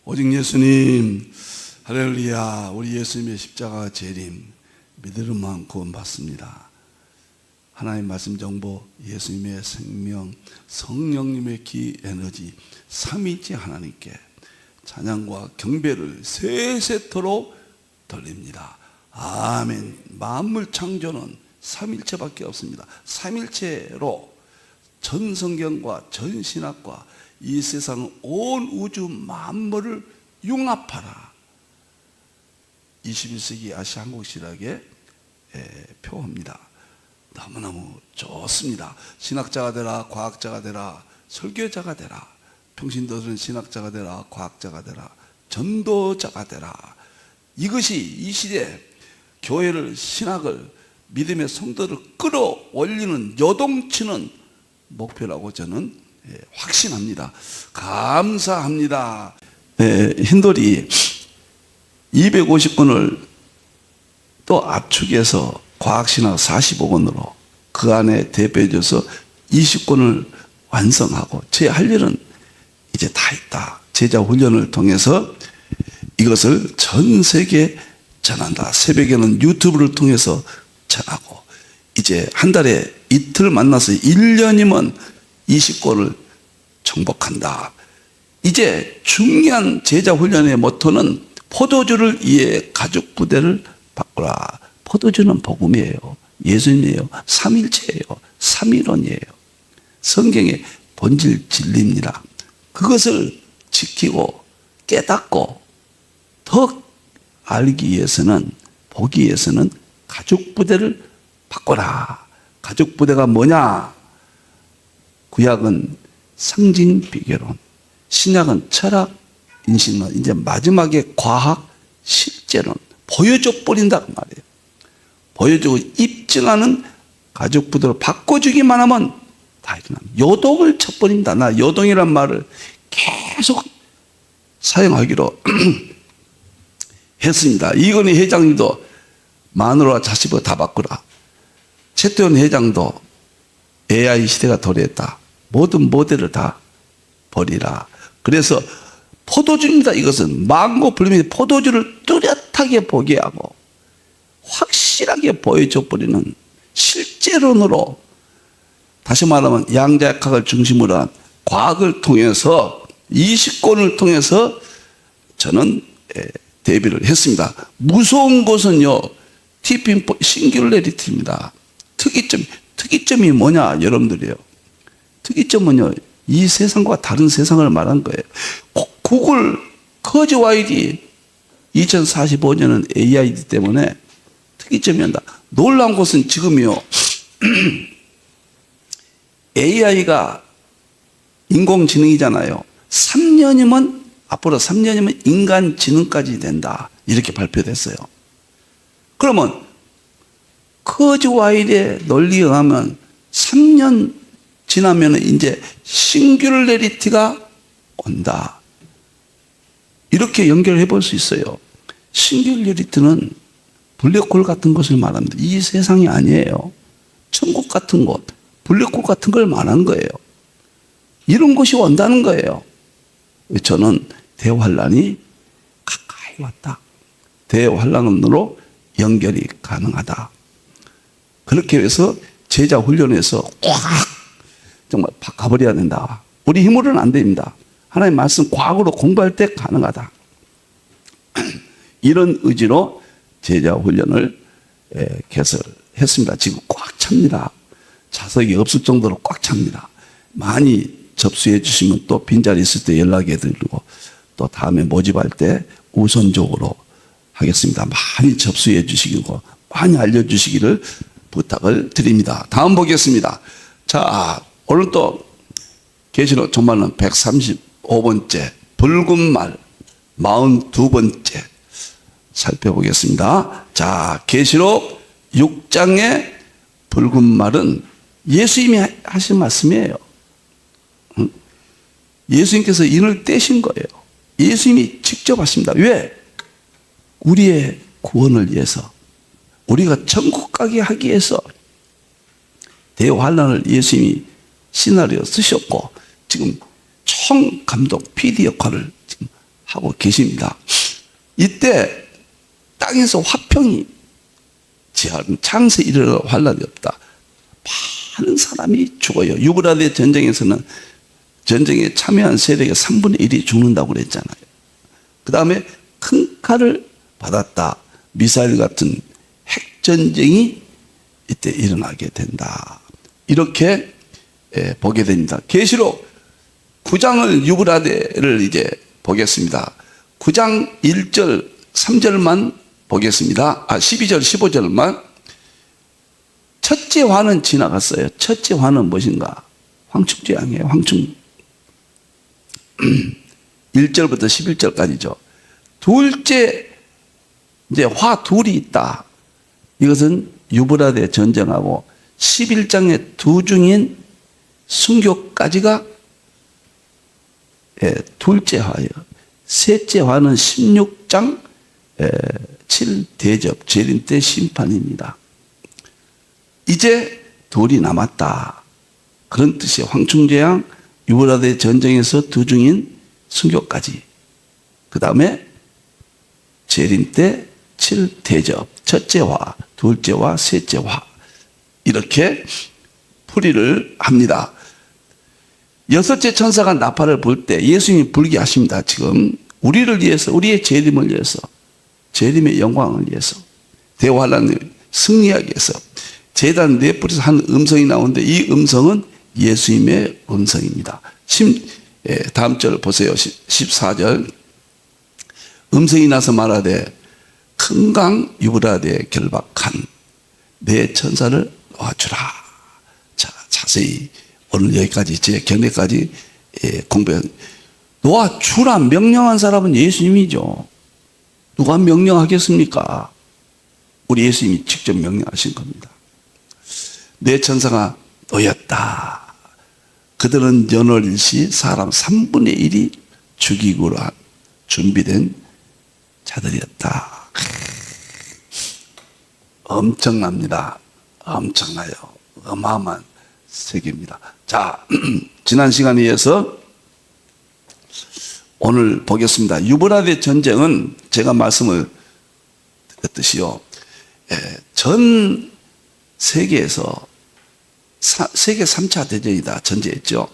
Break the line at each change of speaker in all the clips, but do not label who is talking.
오직 예수님, 할렐루야. 우리 예수님의 십자가 재림, 믿음만 구원받습니다. 하나님 말씀 정보, 예수님의 생명, 성령님의 기 에너지, 삼위일체 하나님께 찬양과 경배를 세세토록 돌립니다. 아멘. 만물 창조는 삼일체밖에 없습니다. 삼일체로 전 성경과 전 신학과 이 세상 온 우주 만물을 융합하라. 21세기 아시아 한국 신학의 표합니다. 너무너무 좋습니다. 신학자가 되라, 과학자가 되라, 설교자가 되라, 평신도들은 신학자가 되라, 과학자가 되라, 전도자가 되라. 이것이 이 시대 교회를, 신학을, 믿음의 성도를 끌어올리는, 요동치는 목표라고 저는 확신합니다. 감사합니다. 힌돌이 250권을 또 압축해서 과학신학 45권으로 그 안에 대표해줘서 20권을 완성하고 제 할 일은 이제 다 있다. 제자 훈련을 통해서 이것을 전 세계에 전한다. 새벽에는 유튜브를 통해서 전하고, 이제 한 달에 이틀 만나서 1년이면 20권을 정복한다. 이제 중요한 제자 훈련의 모토는 포도주를 위해 가죽 부대를 바꾸라. 포도주는 복음이에요. 예수님이에요. 삼일체예요. 삼위론이에요. 성경의 본질 진리입니다. 그것을 지키고 깨닫고 더 알기 위해서는, 보기 위해서는 가죽 부대를 바꿔라. 가죽 부대가 뭐냐? 구약은 상징 비교론, 신약은 철학 인식론, 이제 마지막에 과학 실제론 보여줘 버린다 그 말이에요. 보여주고 입증하는 가죽 부대로 바꿔주기만 하면 다 일어납니다. 요동을 쳐버린다. 나 요동이란 말을 계속 사용하기로 했습니다. 이건희 회장님도 마누라 자식을 다 바꾸라. 최태원 회장도 AI 시대가 도래했다. 모든 모델을 다 버리라. 그래서 포도주입니다. 이것은 망고 불림의 포도주를 뚜렷하게 보게 하고 확실하게 보여줘 버리는 실제론으로, 다시 말하면 양자역학을 중심으로 한 과학을 통해서 20권을 통해서 저는 데뷔를 했습니다. 무서운 것은요, 티핑 싱귤레리티입니다. 특이점이 뭐냐 여러분들이요. 특이점은요, 이 세상과 다른 세상을 말한 거예요. 구글 커즈 와이디 2045년은 AI이기 때문에 특이점이 한다. 놀라운 것은 지금요 AI가 인공지능이잖아요. 3년이면, 앞으로 3년이면 인간지능까지 된다. 이렇게 발표됐어요. 그러면 커즈 와이드의 논리에 의하면 3년 지나면 이제 싱귤레리티가 온다. 이렇게 연결해 볼 수 있어요. 싱귤레리티는 블랙홀 같은 것을 말합니다. 이 세상이 아니에요. 천국 같은 곳, 블랙홀 같은 걸 말한 거예요. 이런 것이 온다는 거예요. 저는 대환란이 가까이 왔다. 대환란으로 연결이 가능하다. 그렇게 해서 제자 훈련에서 꽉 정말 가버려야 된다. 우리 힘으로는 안 됩니다. 하나님 말씀 과학으로 공부할 때 가능하다. 이런 의지로 제자 훈련을 개설했습니다. 지금 꽉 찹니다. 좌석이 없을 정도로 꽉 찹니다. 많이 접수해 주시면 또 빈자리 있을 때 연락해 드리고, 또 다음에 모집할 때 우선적으로 하겠습니다. 많이 접수해 주시고 많이 알려주시기를 부탁을 드립니다. 다음 보겠습니다. 자, 오늘 또 계시록 종말론 135번째 붉은 말 42번째 살펴보겠습니다. 자, 계시록 6장의 붉은 말은 예수님이 하신 말씀이에요. 예수님께서 인을 떼신 거예요. 예수님이 직접 하십니다. 왜? 우리의 구원을 위해서, 우리가 천국 가게 하기 위해서 대환란을 예수님이 시나리오 쓰셨고, 지금 총 감독 PD 역할을 지금 하고 계십니다. 이때 땅에서 화평이 지하는 창세 이르러 환란이 없다. 많은 사람이 죽어요. 유브라데 전쟁에서는 전쟁에 참여한 세력의 3분의 1이 죽는다고 그랬잖아요. 그 다음에 큰 칼을 받았다. 미사일 같은 핵전쟁이 이때 일어나게 된다. 이렇게 보게 됩니다. 계시록 9장을 유브라데를 이제 보겠습니다. 9장 1절 3절만 보겠습니다. 12절 15절만. 첫째 화는 지나갔어요. 첫째 화는 무엇인가? 황충제왕이에요. 황충. 1절부터 11절까지죠. 둘째 이제 화 둘이 있다. 이것은 유브라데 전쟁하고 11장의 두 중인 순교까지가 둘째 화예요. 셋째 화는 16장 7대접 재림 때 심판입니다. 이제 둘이 남았다. 그런 뜻이에요. 황충제왕 유브라데 전쟁에서 두 중인 순교까지. 그 다음에 재림 때 7대접 첫째 화, 둘째 화, 셋째 화 이렇게 풀이를 합니다. 여섯째 천사가 나팔을 불 때 예수님이 불게 하십니다. 지금 우리를 위해서, 우리의 재림을 위해서, 재림의 영광을 위해서, 대환란을 승리하기 위해서 제단 네 뿔에서 한 음성이 나오는데 이 음성은 예수님의 음성입니다. 다음 절 보세요. 14절. 음성이 나서 말하되 큰 강 유브라데에 결박한 내 천사를 놓아주라. 자, 자세히 오늘 여기까지 제 견해까지 공부해. 놓아주라 명령한 사람은 예수님이죠. 누가 명령하겠습니까? 우리 예수님이 직접 명령하신 겁니다. 내 천사가 놓였다. 그들은 연월일시 사람 3분의 1이 죽이고로 준비된 자들이었다. 엄청납니다. 엄청나요. 어마어마한 세계입니다. 자, 지난 시간에 이어서 오늘 보겠습니다. 유브라데 전쟁은 제가 말씀을 드렸듯이요. 전 세계에서 세계 3차 대전이다 전제했죠.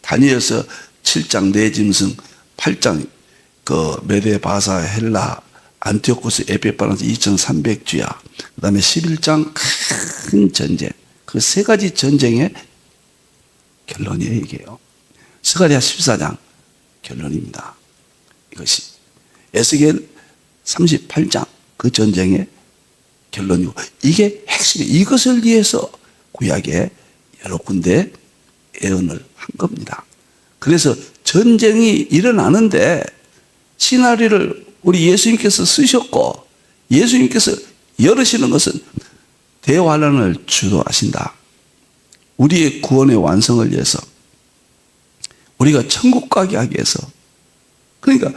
다니엘서 7장 내짐승, 8장 그 메데 바사 헬라 안티오코스 에페파라스 2300주야. 그 다음에 11장 큰 전쟁. 그 세 가지 전쟁의 결론이에요, 이게요. 스가랴 14장 결론입니다. 이것이 에스겔 38장 그 전쟁의 결론이고 이게 핵심이 이것을 위해서 구약에 여러 군데 예언을 한 겁니다. 그래서 전쟁이 일어나는데 시나리오를 우리 예수님께서 쓰셨고 예수님께서 열으시는 것은 대환란을 주도하신다. 우리의 구원의 완성을 위해서 우리가 천국 가게 하기 위해서 그러니까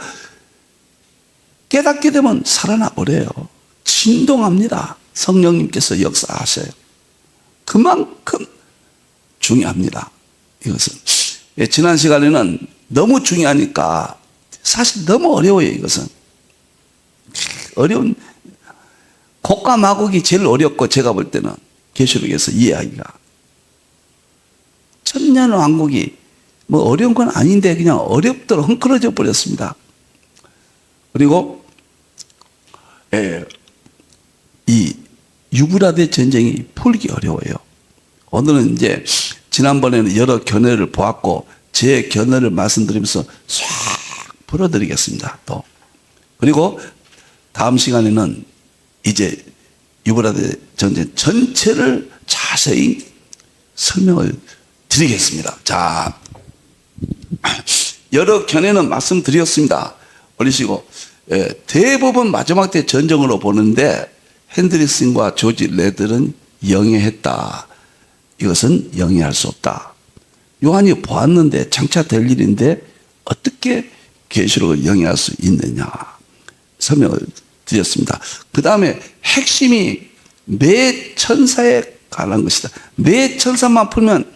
깨닫게 되면 살아나 버려요. 진동합니다. 성령님께서 역사하셔요. 그만큼 중요합니다. 이것은 지난 시간에는 너무 중요하니까 사실 너무 어려워요. 이것은 어려운 곡과 마곡이 제일 어렵고 제가 볼 때는 계시록에서 이해하기가 천년왕국이 뭐 어려운 건 아닌데 그냥 어렵도록 헝클어져 버렸습니다. 그리고 이 유브라데 전쟁이 풀기 어려워요. 오늘은 이제 지난번에는 여러 견해를 보았고 제 견해를 말씀드리면서 싹 풀어드리겠습니다. 또 그리고 다음 시간에는 이제 유브라데 전쟁 전체를 자세히 설명을 드리겠습니다. 자, 여러 견해는 말씀드렸습니다. 올리시고 대부분 마지막 때 전쟁으로 보는데 핸드리슨과 조지 레들은 영해했다. 이것은 영해할 수 없다. 요한이 보았는데 장차 될 일인데 어떻게 계시록을 영해할 수 있느냐 설명을 드렸습니다. 그 다음에 핵심이 네 천사에 관한 것이다. 네 천사만 풀면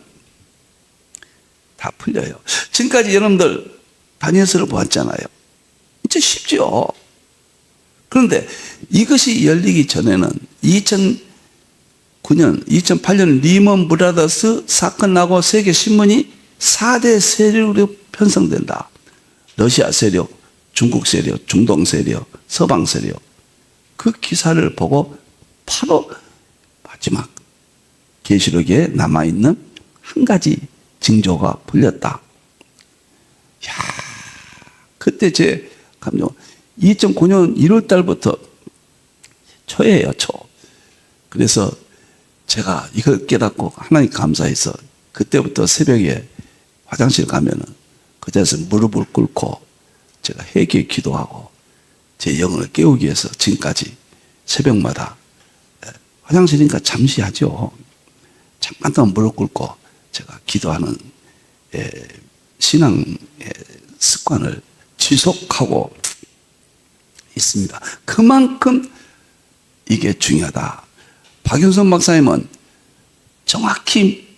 다 풀려요. 지금까지 여러분들 다니엘서를 보았잖아요. 진짜 쉽죠. 그런데 이것이 열리기 전에는 2009년, 2008년 리먼 브라더스 사건 나고 세계 신문이 4대 세력으로 편성된다. 러시아 세력, 중국 세력, 중동 세력, 서방 세력. 그 기사를 보고 바로 마지막 계시록에 남아있는 한 가지 징조가 풀렸다. 야, 그때 제 감정, 2009년 1월 달부터 초예요, 초. 그래서 제가 이걸 깨닫고 하나님 감사해서 그때부터 새벽에 화장실 가면은 그 자리에서 무릎을 꿇고 제가 회개 기도하고 제 영을 깨우기 위해서 지금까지 새벽마다 화장실이니까 잠시 하죠. 잠깐 동안 무릎 꿇고 제가 기도하는 신앙의 습관을 지속하고 있습니다. 그만큼 이게 중요하다. 박윤선 박사님은 정확히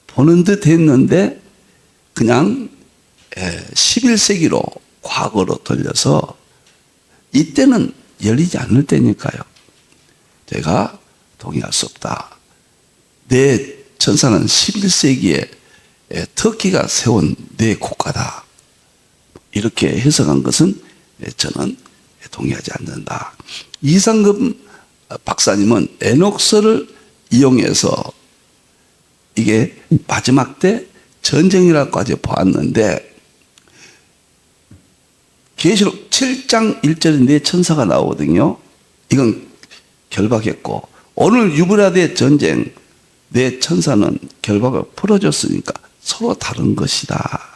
보는 듯 했는데 그냥 11세기로 과거로 돌려서 이때는 열리지 않을 때니까요. 제가 동의할 수 없다. 내 천사는 11세기에 터키가 세운 내 국가다. 이렇게 해석한 것은 저는 동의하지 않는다. 이상금 박사님은 에녹서를 이용해서 이게 마지막 때 전쟁이라고까지 보았는데 계시록 7장 1절에 네 천사가 나오거든요. 이건 결박했고 오늘 유브라데 전쟁 네 천사는 결박을 풀어줬으니까 서로 다른 것이다.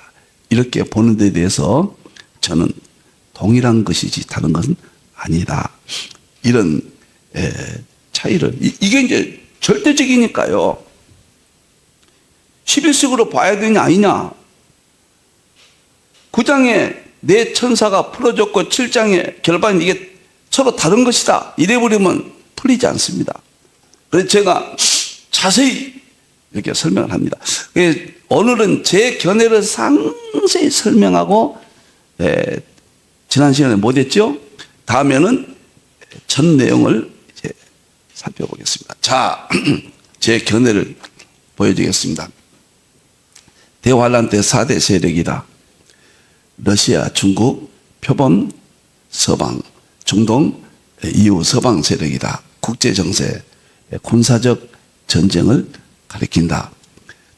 이렇게 보는 데 대해서 저는 동일한 것이지 다른 것은 아니다. 이런 차이를 이게 이제 절대적이니까요. 11식으로 봐야 되냐 아니냐. 9장에 네 천사가 풀어줬고 7장에 결박은 이게 서로 다른 것이다. 이래버리면 풀리지 않습니다. 그래서 제가 자세히 이렇게 설명을 합니다. 오늘은 제 견해를 상세히 설명하고 지난 시간에 못했죠? 다음에는 전 내용을 이제 살펴보겠습니다. 자, 제 견해를 보여주겠습니다. 대환란 때 4대 세력이다. 러시아, 중국, 표범, 서방, 중동, 이후 서방 세력이다. 국제정세, 군사적 전쟁을 가리킨다.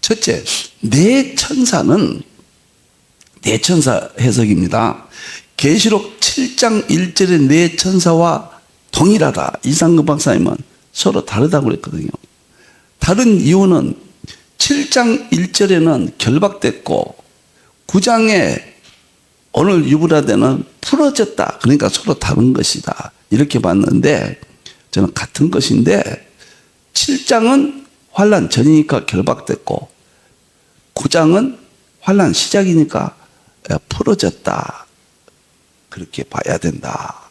첫째, 네 천사는 네 천사 해석입니다. 계시록 7장 1절의 네 천사와 동일하다. 이상금 박사님은 서로 다르다고 그랬거든요. 다른 이유는 7장 1절에는 결박됐고 9장에 오늘 유브라데는 풀어졌다. 그러니까 서로 다른 것이다. 이렇게 봤는데 저는 같은 것인데 7장은 환란 전이니까 결박됐고 9장은 환란 시작이니까 풀어졌다. 그렇게 봐야 된다.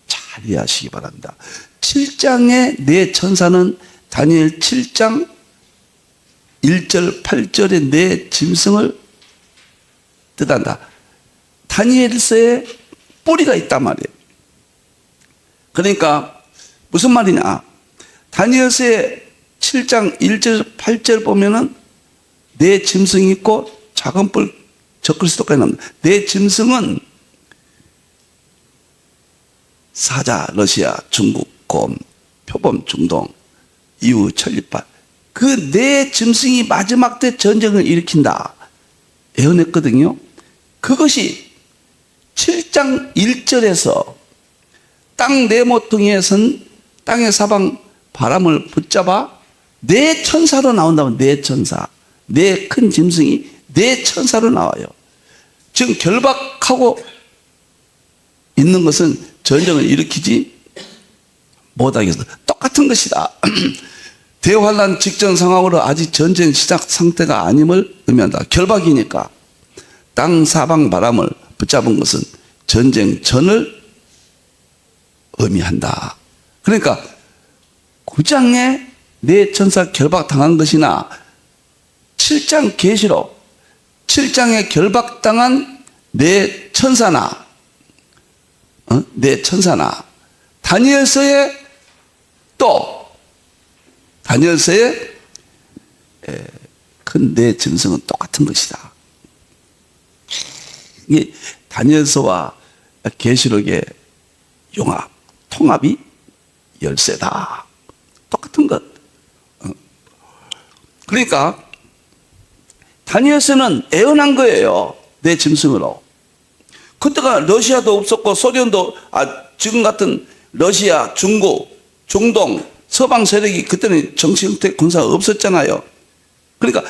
잘 이해하시기 바랍니다. 7장의 네 천사는 다니엘 7장 1절 8절의 네 짐승을 뜻한다. 다니엘서에 뿌리가 있단 말이에요. 그러니까 무슨 말이냐. 다니엘서에 7장 1절 8절 보면은 네 짐승이 있고 작은 뿔 적그리스도까지 나옵니다. 네 짐승은 사자, 러시아, 중국, 곰, 표범, 중동, 이후 천리파. 그 네 짐승이 마지막 때 전쟁을 일으킨다. 예언했거든요. 그것이 7장 1절에서 땅 네 모퉁이에 선 땅의 사방 바람을 붙잡아 네 천사로 나온다면 네 천사. 네 큰 짐승이 네 천사로 나와요. 지금 결박하고 있는 것은 전쟁을 일으키지 못하겠어. 똑같은 것이다. 대환란 직전 상황으로 아직 전쟁 시작 상태가 아님을 의미한다. 결박이니까 땅 사방 바람을 붙잡은 것은 전쟁 전을 의미한다. 그러니까 9장에 네 천사 결박당한 것이나 7장 계시록 7장에 결박당한 네 천사나 내 천사나 다니엘서의 큰 내 짐승은 똑같은 것이다. 이게 다니엘서와 계시록의 융합, 통합이 열쇠다. 똑같은 것. 그러니까 다니엘서는 애원한 거예요. 내 짐승으로. 그때가 러시아도 없었고 소련도 지금 같은 러시아, 중국, 중동, 서방 세력이 그때는 정치 형태 군사가 없었잖아요. 그러니까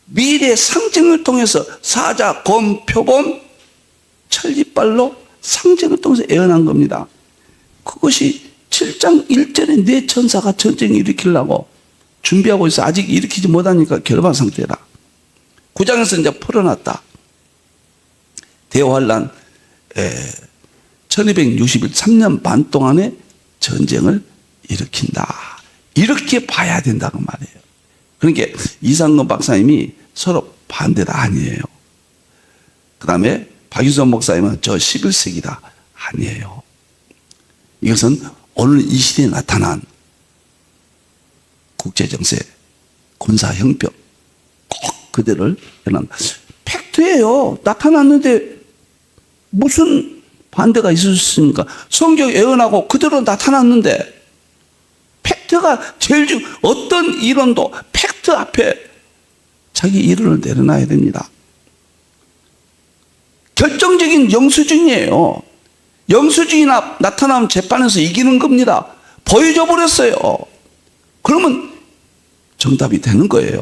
미래의 상징을 통해서 사자, 곰, 표범, 천리발로 상징을 통해서 애원한 겁니다. 그것이 7장 1절에 내 천사가 전쟁을 일으키려고 준비하고 있어. 아직 일으키지 못하니까 결반 상태다. 9장에서 이제 풀어놨다. 대환란 1260일 3년 반 동안의 전쟁을 일으킨다. 이렇게 봐야 된다고 말이에요. 그러니까 이상근 박사님이 서로 반대다 아니에요. 그 다음에 박유선 목사님은 저 11세기다 아니에요. 이것은 오늘 이 시대에 나타난 국제정세, 군사형편 꼭 그대를 팩트예요. 나타났는데 무슨 반대가 있을 수 있습니까? 성경 예언하고 그대로 나타났는데 팩트가 제일 어떤 이론도 팩트 앞에 자기 이론을 내려놔야 됩니다. 결정적인 영수증이에요. 영수증이 나타나면 재판에서 이기는 겁니다. 보여줘 버렸어요. 그러면 정답이 되는 거예요.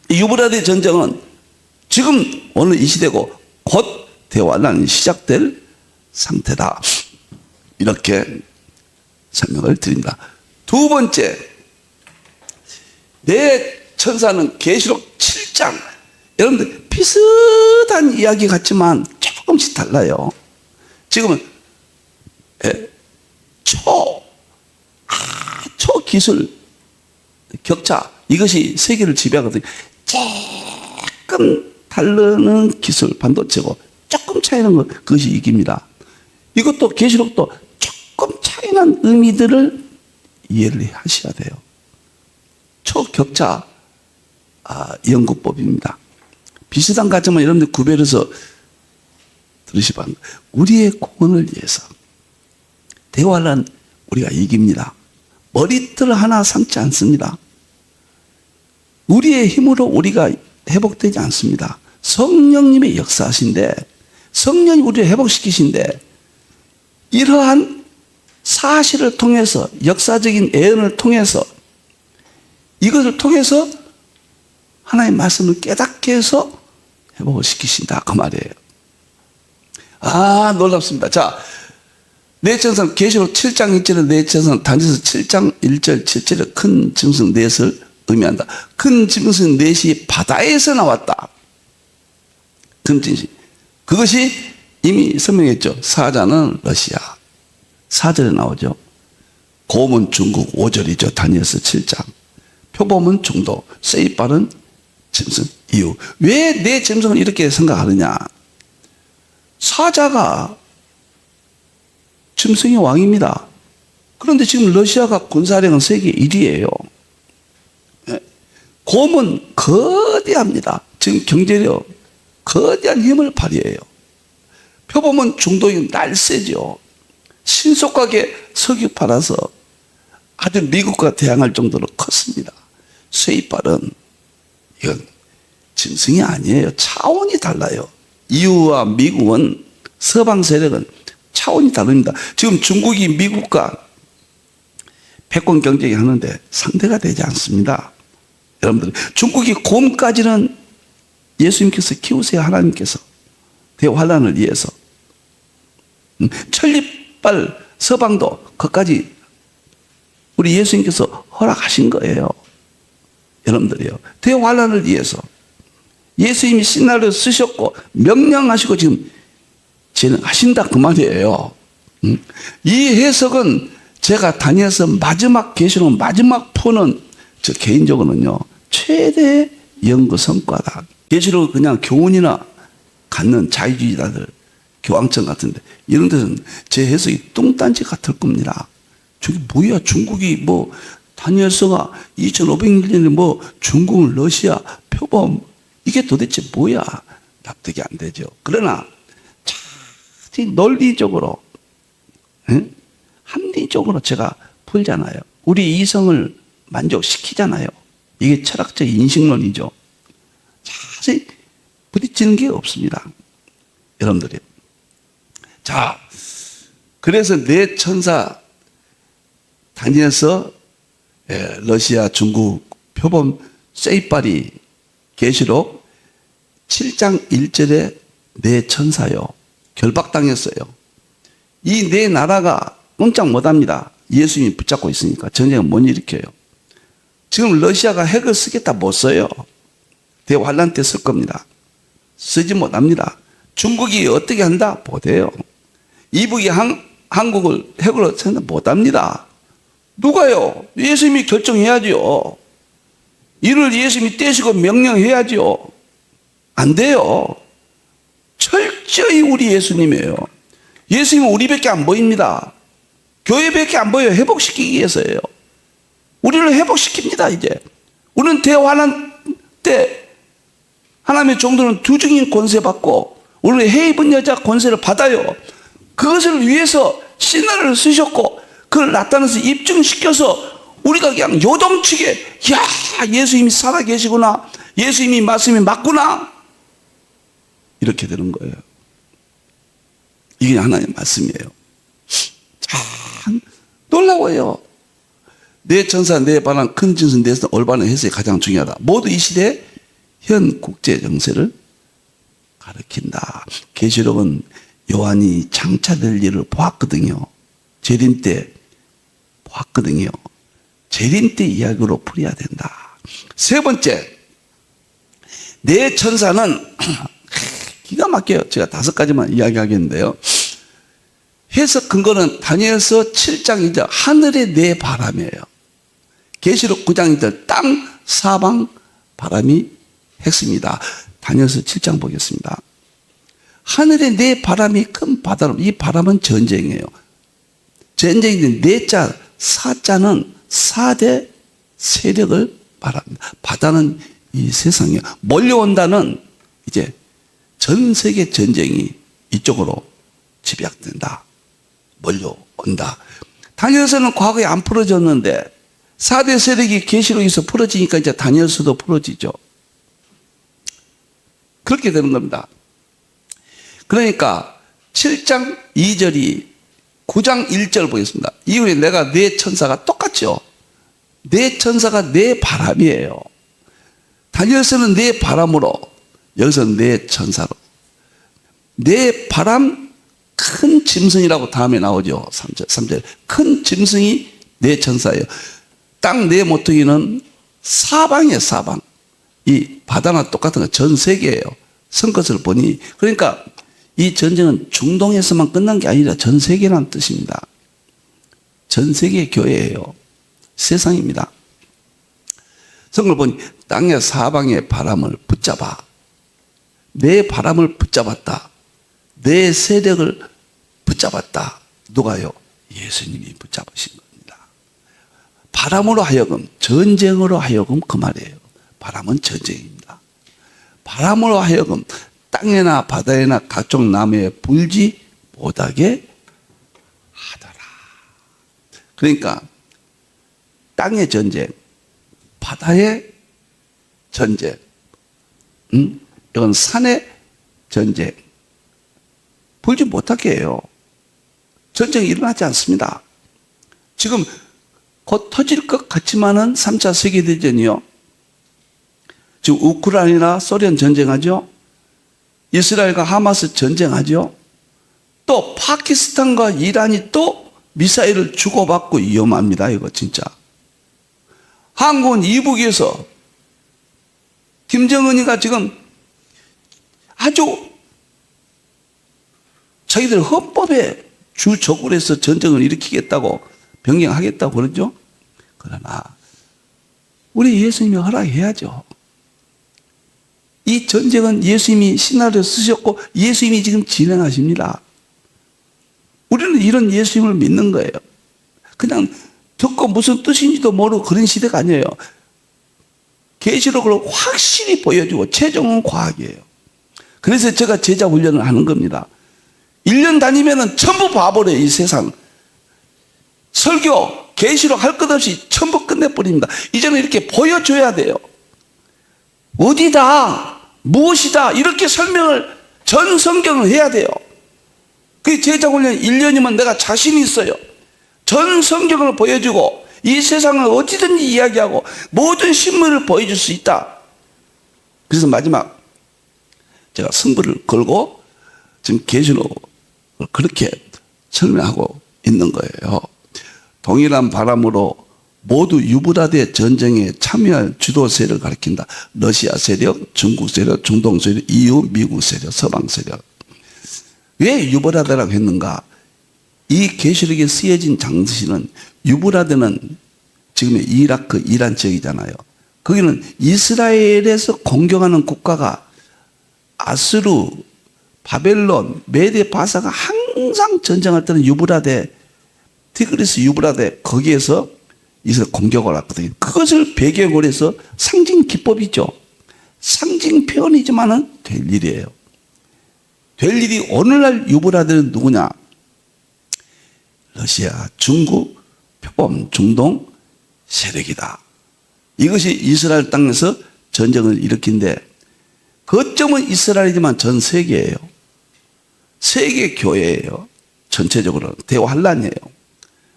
유브라데 전쟁은 지금 오늘 이 시대고 곧 대환란이 시작될 상태다. 이렇게 설명을 드립니다. 두 번째, 내 천사는 계시록 7장. 여러분들 비슷한 이야기 같지만 조금씩 달라요. 지금은 초기술 격차, 이것이 세계를 지배하거든요. 조금 다르는 기술, 반도체고 조금 차이나는 것, 그것이 이깁니다. 이것도 계시록도 조금 차이난 의미들을 이해를 하셔야 돼요. 초격차 연구법입니다. 비슷한 가지만 여러분들 구별해서 들으시 바랍니다. 우리의 구원을 위해서 대환란 우리가 이깁니다. 머리털 하나 상치 않습니다. 우리의 힘으로 우리가 회복되지 않습니다. 성령님의 역사하신데, 성령이 우리를 회복시키신데, 이러한 사실을 통해서, 역사적인 예언을 통해서, 이것을 통해서 하나님의 말씀을 깨닫게 해서 회복을 시키신다 그 말이에요. 놀랍습니다. 자, 내 천사는 계시록 7장 1절에 내 천사는 다니엘서 7장 1절 7절에 큰 짐승 넷을 의미한다. 큰 짐승 넷이 바다에서 나왔다. 큰 짐승. 그것이 이미 설명했죠. 사자는 러시아. 4절에 나오죠. 곰은 중국 5절이죠. 다니엘서 7장. 표범은 중도. 세이빨은 짐승. 이유. 왜 내 짐승을 이렇게 생각하느냐. 사자가 짐승의 왕입니다. 그런데 지금 러시아가 군사력은 세계 1위예요. 곰은 거대합니다. 지금 경제력, 거대한 힘을 발휘해요. 표범은 중동이 날쌔죠. 신속하게 석유 팔아서 아주 미국과 대항할 정도로 컸습니다. 쇠이빨은 이건 짐승이 아니에요. 차원이 달라요. EU와 미국은, 서방 세력은 차원이 다릅니다. 지금 중국이 미국과 패권 경쟁이 하는데 상대가 되지 않습니다. 여러분들, 중국이 곰까지는 예수님께서 키우세요. 하나님께서 대환란을 위해서. 천리빨 서방도 그까지 우리 예수님께서 허락하신 거예요. 여러분들이요, 대환란을 위해서 예수님이 시나리오 쓰셨고 명령하시고 지금 진행하신다 그 말이에요. 이 해석은 제가 다니엘서 마지막 계시록 마지막 푸는 저 개인적으로는요 최대 연구 성과다. 계시록을 그냥 교훈이나 갖는 자유주의자들 교황청 같은데 이런 데서는 제 해석이 뚱딴지 같을 겁니다. 저기 뭐야, 중국이 뭐 다니엘서가 2500년에 뭐 중국, 러시아, 표범, 이게 도대체 뭐야? 납득이 안 되죠. 그러나 자세히 논리적으로, 합리적으로 제가 풀잖아요. 우리 이성을 만족시키잖아요. 이게 철학적 인식론이죠. 자세히 부딪히는 게 없습니다. 여러분들이. 자, 그래서 네 천사 다니엘서, 러시아, 중국, 표범, 세이파리, 계시록 7장 1절에 네 천사요. 결박당했어요. 이 네 나라가 꼼짝 못합니다. 예수님이 붙잡고 있으니까 전쟁은 못 일으켜요. 지금 러시아가 핵을 쓰겠다 못 써요. 대환란 때 쓸 겁니다. 쓰지 못합니다. 중국이 어떻게 한다? 못해요. 이북이 한국을 핵으로 쓴다 못합니다. 누가요? 예수님이 결정해야죠. 이를 예수님이 떼시고 명령해야죠. 안 돼요. 철저히 우리 예수님이에요. 예수님은 우리밖에 안 보입니다. 교회밖에 안 보여요. 회복시키기 위해서예요. 우리를 회복시킵니다. 이제 우리는 대환란 때 하나님의 종들은 두중인 권세 받고 우리는 해 입은 여자 권세를 받아요. 그것을 위해서 신화를 쓰셨고 그걸 나타내서 입증시켜서 우리가 그냥 요동치게, 야, 예수님이 살아계시구나, 예수님이 말씀이 맞구나, 이렇게 되는 거예요. 이게 하나님의 말씀이에요. 참 놀라워요. 네 천사, 네 반항, 큰 진선, 네 올바른 해석이 가장 중요하다. 모두 이 시대 현 국제 정세를 가리킨다. 계시록은 요한이 장차될 일을 보았거든요. 재림 때 보았거든요. 재림 때 이야기로 풀어야 된다. 세 번째, 네 천사는 기가 막혀요. 제가 5가지만 이야기하겠는데요. 해석 근거는 다니엘서 7장 2절 하늘의 네 바람이에요. 계시록 9장 2절 땅 사방 바람이 핵심이다. 다니엘서 7장 보겠습니다. 하늘의 네 바람이 큰 바다로, 이 바람은 전쟁이에요. 전쟁인데 네자, 사자는 4대 세력을 말합니다. 바다는 이 세상이에요. 몰려온다는 이제 전 세계 전쟁이 이쪽으로 집약된다. 몰려온다. 다니엘서는 과거에 안 풀어졌는데 4대 세력이 계시록에서 풀어지니까 이제 다니엘서도 풀어지죠. 그렇게 되는 겁니다. 그러니까 7장 2절이 9장 1절 보겠습니다. 이후에 내가 네 천사가 똑같죠. 네 천사가 네 바람이에요. 다니엘서는 네 바람으로, 여기서는 네 천사로. 네 바람 큰 짐승이라고 다음에 나오죠. 3절. 큰 짐승이 네 천사예요. 땅 네 모퉁이는 사방이에요. 사방. 이 바다나 똑같은 거 전 세계예요. 선것을 보니. 그러니까 이 전쟁은 중동에서만 끝난 게 아니라 전 세계라는 뜻입니다. 전 세계 교회예요. 세상입니다. 성경을 보니 땅의 사방의 바람을 붙잡아. 내 바람을 붙잡았다. 내 세력을 붙잡았다. 누가요? 예수님이 붙잡으신 겁니다. 바람으로 하여금, 전쟁으로 하여금 그 말이에요. 바람은 전쟁입니다. 바람으로 하여금 땅에나 바다에나 각종 나무에 불지 못하게 하더라. 그러니까 땅의 전쟁, 바다의 전쟁, 이건 산의 전쟁, 불지 못하게 해요. 전쟁이 일어나지 않습니다. 지금 곧 터질 것 같지만은 3차 세계대전이요. 지금 우크라이나 소련 전쟁하죠. 이스라엘과 하마스 전쟁하죠. 또 파키스탄과 이란이 또 미사일을 주고받고 위험합니다. 이거 진짜. 한국은 이북에서 김정은이가 지금 아주 자기들 헌법에 주적으로 해서 전쟁을 일으키겠다고 변경하겠다고 그러죠. 그러나 우리 예수님이 허락해야죠. 이 전쟁은 예수님이 시나리오 쓰셨고 예수님이 지금 진행하십니다. 우리는 이런 예수님을 믿는 거예요. 그냥 듣고 무슨 뜻인지도 모르고 그런 시대가 아니에요. 계시록을 확실히 보여주고 최종은 과학이에요. 그래서 제가 제자 훈련을 하는 겁니다. 1년 다니면은 전부 봐버려요. 이 세상 설교 계시록 할 것 없이 전부 끝내버립니다. 이제는 이렇게 보여줘야 돼요. 어디다 무엇이다 이렇게 설명을 전 성경을 해야 돼요. 그 제자 훈련 1년이면 내가 자신 있어요. 전 성경을 보여주고 이 세상을 어디든지 이야기하고 모든 신문을 보여줄 수 있다. 그래서 마지막 제가 승부를 걸고 지금 계시록을 그렇게 설명하고 있는 거예요. 동일한 바람으로 모두 유브라데 전쟁에 참여할 주도 세력을 가리킨다. 러시아 세력, 중국 세력, 중동 세력, EU, 미국 세력, 서방 세력. 왜 유브라데라고 했는가? 이 계시록에 쓰여진 장시는 유브라데는 지금의 이라크, 이란 지역이잖아요. 거기는 이스라엘에서 공격하는 국가가 아수르, 바벨론, 메데 바사가 항상 전쟁할 때는 유브라데, 티그리스 유브라데 거기에서 이스라엘 공격을 왔거든요. 그것을 배경으로 해서 상징 기법이죠. 상징 표현이지만은 될 일이에요. 될 일이 오늘날 유브라데는 누구냐? 러시아, 중국, 표범, 중동 세력이다. 이것이 이스라엘 땅에서 전쟁을 일으킨데 거점은 이스라엘이지만 전 세계예요. 세계 교회예요. 전체적으로 대환란이에요.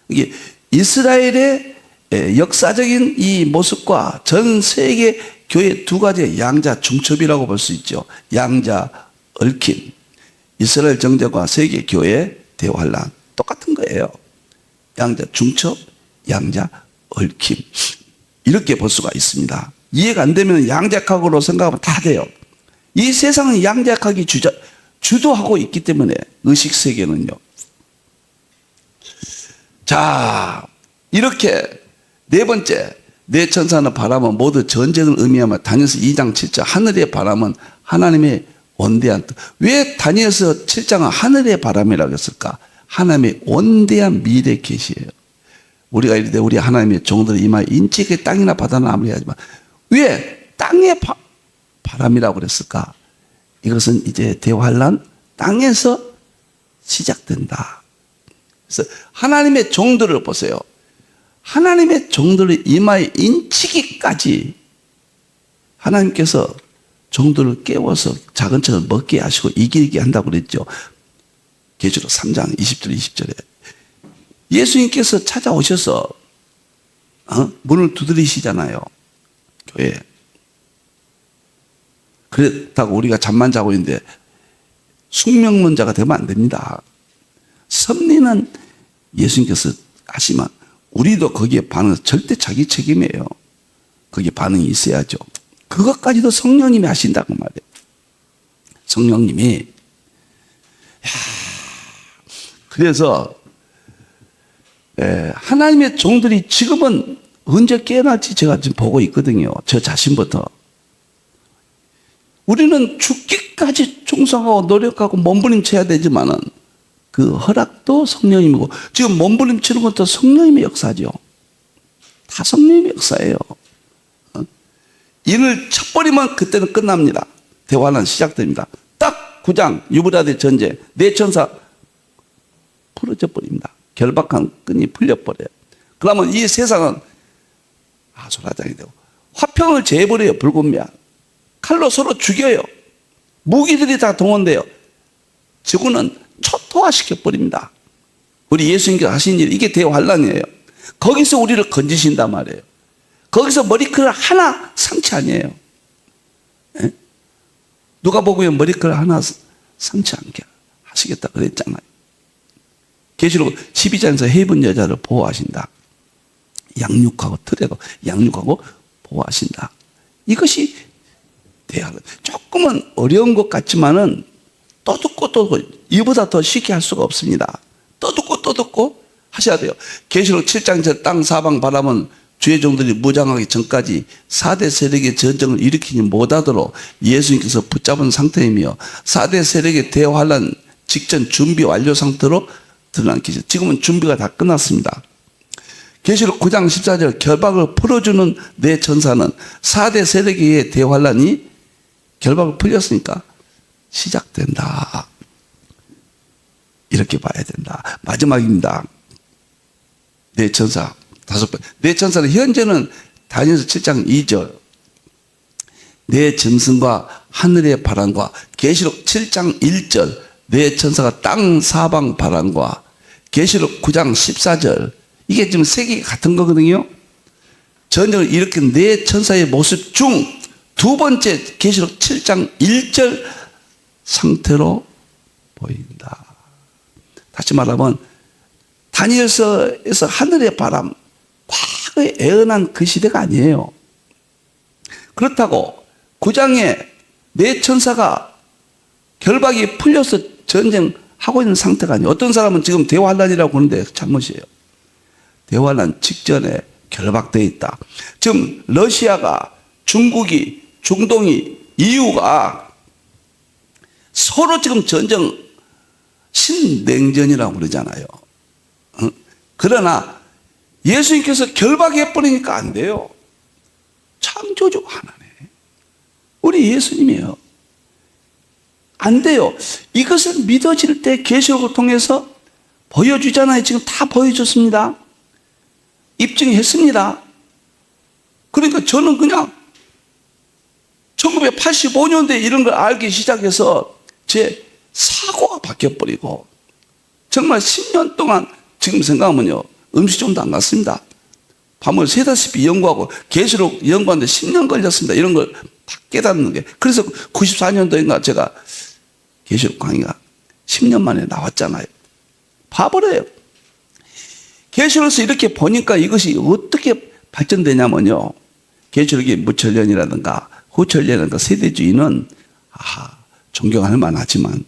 이게 이스라엘의 역사적인 이 모습과 전 세계 교회 두 가지의 양자 중첩이라고 볼 수 있죠. 양자 얽힘. 이스라엘 정제과 세계 교회 대환란 똑같은 거예요. 양자 중첩, 양자 얽힘. 이렇게 볼 수가 있습니다. 이해가 안 되면 양자학으로 생각하면 다 돼요. 이 세상은 양자학이 주도하고 있기 때문에 의식 세계는요. 자, 이렇게 네 번째 내 천사는 바람은 모두 전쟁을 의미하며 다니엘서 2장 7절 하늘의 바람은 하나님의 원대한 뜻. 왜 다니엘서 7장은 하늘의 바람이라고 했을까? 하나님의 원대한 미래 계시예요. 우리가 이르되 우리 하나님의 종들을 이마에 인치게 땅이나 바다나 아무리 하지만 왜 땅의 바람이라고 그랬을까? 이것은 이제 대환란 땅에서 시작된다. 그래서 하나님의 종들을 보세요. 하나님의 종들을 이마에 인치기까지 하나님께서 종들을 깨워서 작은 책을 먹게 하시고 이기게 한다고 그랬죠. 계시록 3장 20절 20절에 예수님께서 찾아오셔서 문을 두드리시잖아요. 교회에. 그렇다고 우리가 잠만 자고 있는데 숙명론자가 되면 안 됩니다. 섭리는 예수님께서 하시면 우리도 거기에 반응해서 절대 자기 책임이에요. 거기에 반응이 있어야죠. 그것까지도 성령님이 하신다고 말이에요. 성령님이. 그래서 하나님의 종들이 지금은 언제 깨어날지 제가 지금 보고 있거든요. 저 자신부터. 우리는 죽기까지 충성하고 노력하고 몸부림쳐야 되지만은 그 허락도 성령님이고 지금 몸부림치는 것도 성령님의 역사죠. 다 성령님의 역사예요. 이를 쳐버리면 그때는 끝납니다. 대환란 시작됩니다. 딱 9장 유브라데 전쟁 네 천사 풀어져 버립니다. 결박한 끈이 풀려버려요. 그러면 이 세상은 아수라장이 되고 화평을 제해버려요. 불군명 칼로 서로 죽여요. 무기들이 다 동원돼요. 지구는 초토화시켜버립니다. 우리 예수님께서 하신 일 이게 대환란이에요. 거기서 우리를 건지신단 말이에요. 거기서 머리카락 하나 상치 아니에요. 예? 누가 보고요 머리카락 하나 상치 않게 하시겠다 그랬잖아요. 계시록 12장에서 헤입은 여자를 보호하신다. 양육하고 틀에도 양육하고 보호하신다. 이것이 대화는 조금은 어려운 것 같지만은 또 듣고 또 듣고 이보다 더 쉽게 할 수가 없습니다. 또 듣고 또 듣고 하셔야 돼요. 계시록 7장에서 땅 사방 바람은 주의 종들이 무장하기 전까지 4대 세력의 전쟁을 일으키지 못하도록 예수님께서 붙잡은 상태이며 4대 세력의 대환란 직전 준비 완료 상태로 드러난 계시. 지금은 준비가 다 끝났습니다. 계시록 9장 14절 결박을 풀어주는 내 천사는 4대 세력의 대환란이 결박을 풀렸으니까 시작된다. 이렇게 봐야 된다. 마지막입니다. 내 천사 5번. 내 천사는 현재는 다니엘서 7장 2절 내 짐승과 하늘의 바람과 계시록 7장 1절 내 천사가 땅 사방 바람과 계시록 9장 14절 이게 지금 세 개가 같은 거거든요. 전쟁을 일으킨 내 천사의 모습 중 두 번째 계시록 7장 1절 상태로 보인다. 다시 말하면 다니엘서에서 하늘의 바람 과거에 애언한 그 시대가 아니에요. 그렇다고 9장에 내 천사가 결박이 풀려서 전쟁하고 있는 상태가 아니에요. 어떤 사람은 지금 대환란이라고 하는데 잘못이에요. 대환란 직전에 결박되어 있다. 지금 러시아가 중국이 중동이 EU가 서로 지금 전쟁 신냉전이라고 그러잖아요. 그러나 예수님께서 결박해버리니까 안 돼요. 창조주 하나네. 우리 예수님이에요. 안 돼요. 이것을 믿어질 때 계시록을 통해서 보여주잖아요. 지금 다 보여줬습니다. 입증했습니다. 그러니까 저는 그냥 1985년도에 이런 걸 알기 시작해서 제 사고가 바뀌어버리고 정말 10년 동안 지금 생각하면요. 음식점도 안 갔습니다. 밤을 새다시피 연구하고 계시록 연구하는데 10년 걸렸습니다. 이런 걸 다 깨닫는 게. 그래서 94년도인가 제가 계시록 강의가 10년 만에 나왔잖아요. 봐버려요. 계시록에서 이렇게 보니까 이것이 어떻게 발전되냐면요. 계시록이 무천년이라든가 후천년이라든가 세대주의는 존경할 만하지만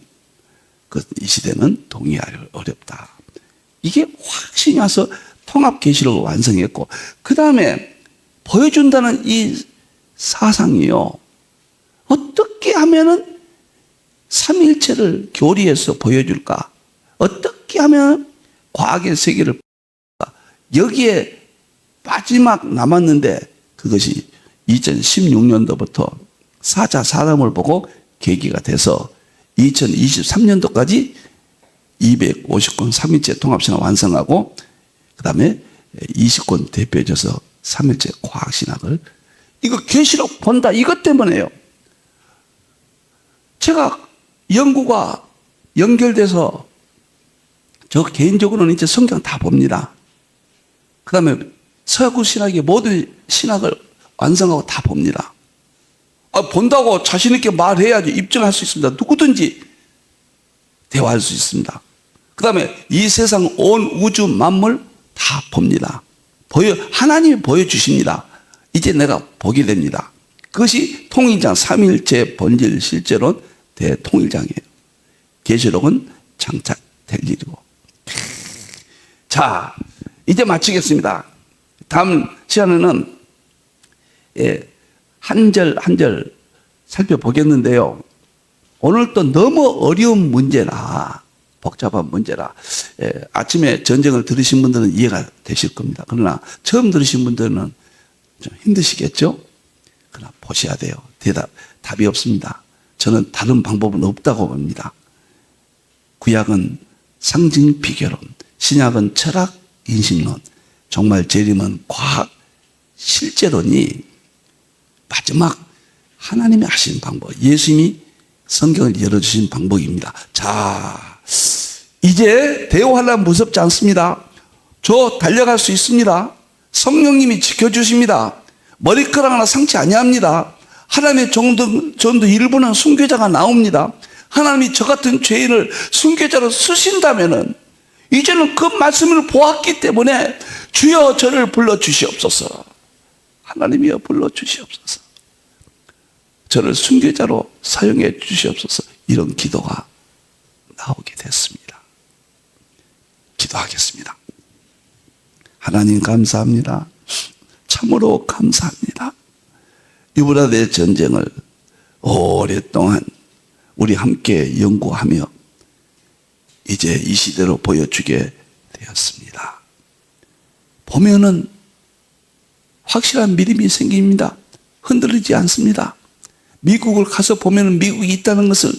이 시대는 동의하기 어렵다. 이게 확신이 와서 통합계시록을 완성했고 그 다음에 보여준다는 이 사상이요. 어떻게 하면은 삼위일체를 교리에서 보여줄까? 어떻게 하면 과학의 세계를 여기에 마지막 남았는데 그것이 2016년도부터 사자 사람을 보고 계기가 돼서 2023년도까지 250권 3일째 통합신학 완성하고 그 다음에 20권 대표해줘서 3일째 과학신학을 이거 계시록 본다 이것 때문에요. 제가 연구가 연결돼서 저 개인적으로는 이제 성경 다 봅니다. 그 다음에 서구 신학의 모든 신학을 완성하고 다 봅니다. 본다고 자신있게 말해야지 입증할 수 있습니다. 누구든지 대화할 수 있습니다. 그 다음에 이 세상 온 우주 만물 다 봅니다. 하나님이 보여주십니다. 이제 내가 보게 됩니다. 그것이 통일장 삼위일체 본질 실제론 대통일장이에요. 계시록은 장착될 일이고. 자, 이제 마치겠습니다. 다음 시간에는 한 절 한 절 살펴보겠는데요. 오늘 또 너무 어려운 문제라 복잡한 문제라 아침에 전쟁을 들으신 분들은 이해가 되실 겁니다. 그러나 처음 들으신 분들은 좀 힘드시겠죠? 그러나 보셔야 돼요. 답이 없습니다. 저는 다른 방법은 없다고 봅니다. 구약은 상징 비교론, 신약은 철학 인식론, 정말 재림은 과학 실제론이 마지막 하나님이 하신 방법, 예수님이 성경을 열어주신 방법입니다. 자, 이제 대환란 무섭지 않습니다. 저 달려갈 수 있습니다. 성령님이 지켜주십니다. 머리카락 하나 상치 아니합니다. 하나님의 전도 일부는 순교자가 나옵니다. 하나님이 저 같은 죄인을 순교자로 쓰신다면은 이제는 그 말씀을 보았기 때문에 주여 저를 불러주시옵소서. 하나님이여 불러주시옵소서. 저를 순교자로 사용해 주시옵소서. 이런 기도가 나오게 됐습니다. 기도하겠습니다. 하나님 감사합니다. 참으로 감사합니다. 유브라데 전쟁을 오랫동안 우리 함께 연구하며 이제 이 시대로 보여주게 되었습니다. 보면은 확실한 믿음이 생깁니다. 흔들리지 않습니다. 미국을 가서 보면은 미국이 있다는 것을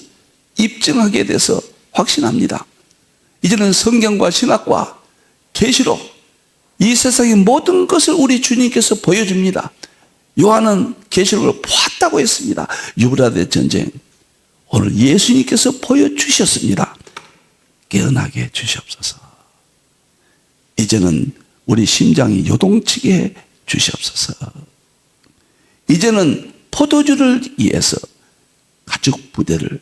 입증하게 돼서 확신합니다. 이제는 성경과 신학과 계시록 이 세상의 모든 것을 우리 주님께서 보여줍니다. 요한은 계시록을 보았다고 했습니다. 유브라데 전쟁 오늘 예수님께서 보여주셨습니다. 깨어나게 해주시옵소서. 이제는 우리 심장이 요동치게 해 주시옵소서. 이제는 포도주를 위해서 가죽 부대를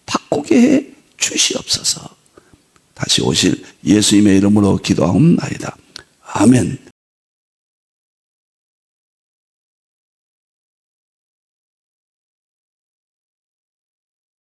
바꾸게 해 주시옵소서. 다시 오실 예수님의 이름으로 기도하옵나이다. 아멘.